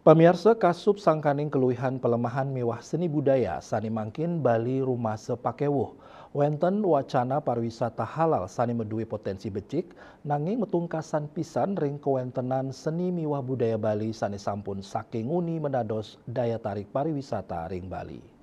Pemirsa Kasup sangkaning keluihan pelemahan mewah seni budaya sani mangkin Bali Rumah Sepakewuh. Wenten wacana pariwisata halal sani medue potensi becik nanging metungkasan pisan ring kewentenan seni miwah budaya Bali sani sampun saking uni menados daya tarik pariwisata ring Bali.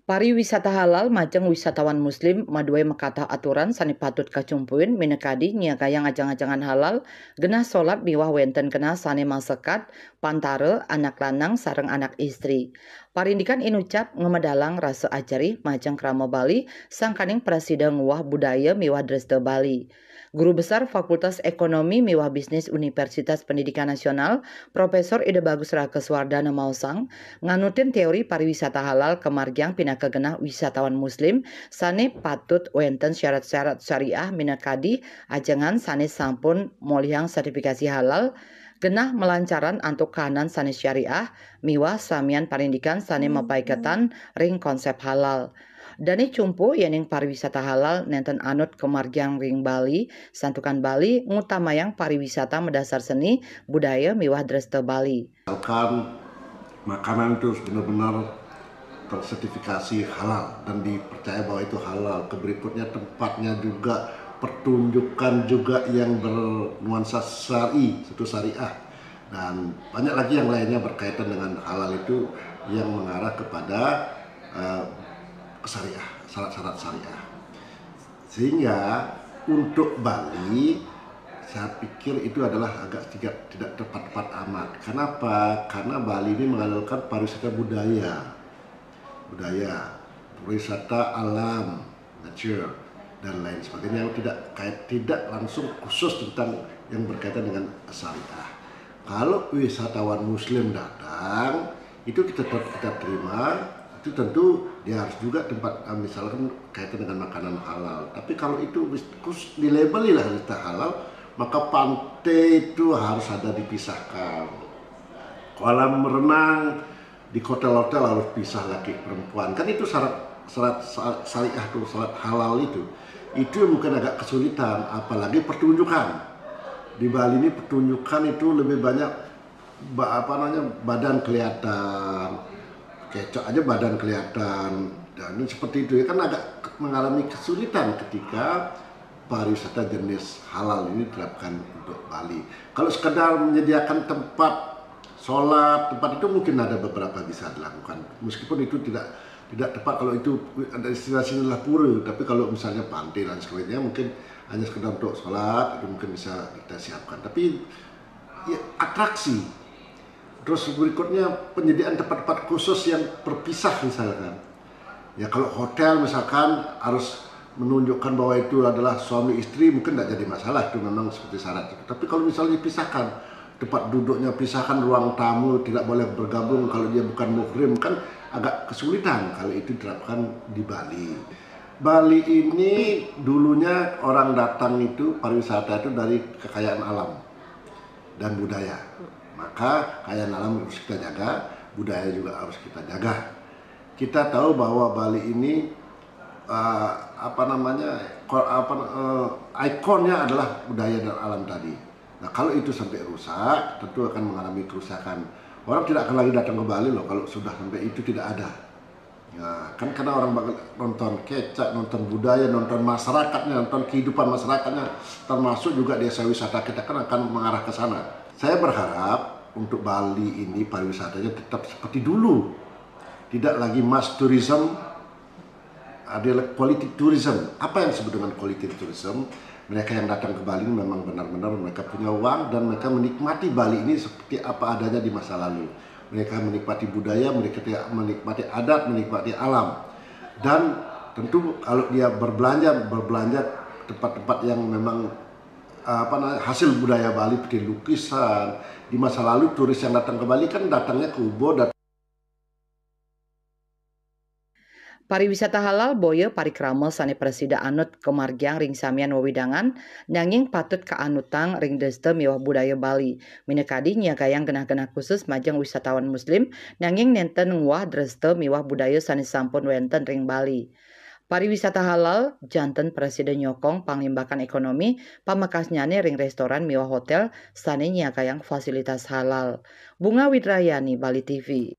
Pariwisata halal majeng wisatawan muslim maduai makatah aturan sani patut kacumpuin minekadi niagayang ajang-ajangan halal genah solat biwah wenten kena sani masekat pantare anak lanang sareng anak istri. Parindikan inucap ngemedalang rasa ajari majeng krama Bali sangkaning presiden nguah budaya miwah Dresde Bali. Guru Besar Fakultas Ekonomi Miwah Bisnis Universitas Pendidikan Nasional, Profesor Ida Bagus Rakeswardana Mausang, nganutin teori pariwisata halal kemargiang pinaka genah wisatawan muslim, sane patut wenten syarat-syarat syariah minakadi ajangan sane sampun molihang sertifikasi halal, genah melancaran antuk kahanan sane syariah, miwah samian parindikan sane mapaiketan ring konsep halal. Dani cumpu yening pariwisata halal nenten anut kemargiang ring Bali, santukan Bali ngutamayang pariwisata mendasar seni budaya miwah Dresde Bali. Misalkan makanan itu benar-benar tersertifikasi halal dan dipercaya bahwa itu halal. Berikutnya tempatnya juga pertunjukan juga yang bernuansa syar'i, itu syariah. Dan banyak lagi yang lainnya berkaitan dengan halal itu yang mengarah kepada syariah, syarat-syarat syariah. Sehingga untuk Bali saya pikir itu adalah agak tidak tepat-tepat amat. Kenapa? Karena Bali ini mengandalkan pariwisata budaya, pariwisata alam, nature dan lain sebagainya yang tidak langsung khusus tentang yang berkaitan dengan syariah. Kalau wisatawan muslim datang, itu kita terima. Itu tentu dia harus juga tempat misalkan kaitan dengan makanan halal. Tapi kalau itu khusus dilabeli lah wisata halal, maka pantai itu harus ada dipisahkan. Kolam renang di hotel-hotel harus pisah laki perempuan. Kan itu syarat syariah itu, syarat halal itu. Itu mungkin agak kesulitan, apalagi pertunjukan. Di Bali ini pertunjukan itu lebih banyak badan kelihatan, kecok aja badan kelihatan, dan seperti itu ya kan agak mengalami kesulitan ketika pariwisata jenis halal ini diterapkan untuk Bali. Kalau sekedar menyediakan tempat sholat, tempat itu mungkin ada beberapa bisa dilakukan, meskipun itu tidak tepat kalau itu ada destinasi adalah pura. Tapi kalau misalnya pantai dan sebagainya mungkin hanya sekedar untuk sholat, itu mungkin bisa kita siapkan. Tapi ya, atraksi. Terus berikutnya penyediaan tempat-tempat khusus yang terpisah misalkan. Ya kalau hotel misalkan harus menunjukkan bahwa itu adalah suami istri mungkin tidak jadi masalah, itu memang seperti syarat. Tapi kalau misalnya dipisahkan, tempat duduknya pisahkan, ruang tamu tidak boleh bergabung kalau dia bukan muhrim, kan agak kesulitan kalau itu diterapkan di Bali. Bali ini dulunya orang datang itu pariwisata itu dari kekayaan alam dan budaya. Maka kekayaan alam harus kita jaga, budaya juga harus kita jaga. Kita tahu bahwa Bali ini ikonnya adalah budaya dan alam tadi. Nah kalau itu sampai rusak, tentu akan mengalami kerusakan. Orang tidak akan lagi datang ke Bali loh kalau sudah sampai itu tidak ada. Ya, kan karena orang nonton kecak, nonton budaya, nonton masyarakatnya, nonton kehidupan masyarakatnya, termasuk juga desa wisata kita kan akan mengarah ke sana. Saya berharap untuk Bali ini pariwisatanya tetap seperti dulu, tidak lagi mass tourism, adalah quality tourism. Apa yang disebut dengan quality tourism? Mereka yang datang ke Bali memang benar-benar mereka punya uang dan mereka menikmati Bali ini seperti apa adanya di masa lalu. Mereka menikmati budaya, mereka menikmati adat, menikmati alam. Dan tentu kalau dia berbelanja tempat-tempat yang memang hasil budaya Bali seperti lukisan. Di masa lalu turis yang datang ke Bali kan datangnya ke Ubud. Pariwisata halal boyo parikrama sane presida anut kemargiang ring samian wewidangan nanging patut kaanutang ring Dresde miwah budaya Bali. Minekadi niagayang genah-genah khusus majeng wisatawan muslim nanging nenten nguah Dresde miwah budaya sane sampun wenten ring Bali. Pariwisata halal, janten Presiden nyokong panglimbakan ekonomi, pamekasnyane ring restoran miwah hotel, sane nyakayang fasilitas halal. Bunga Widrayani, Bali TV.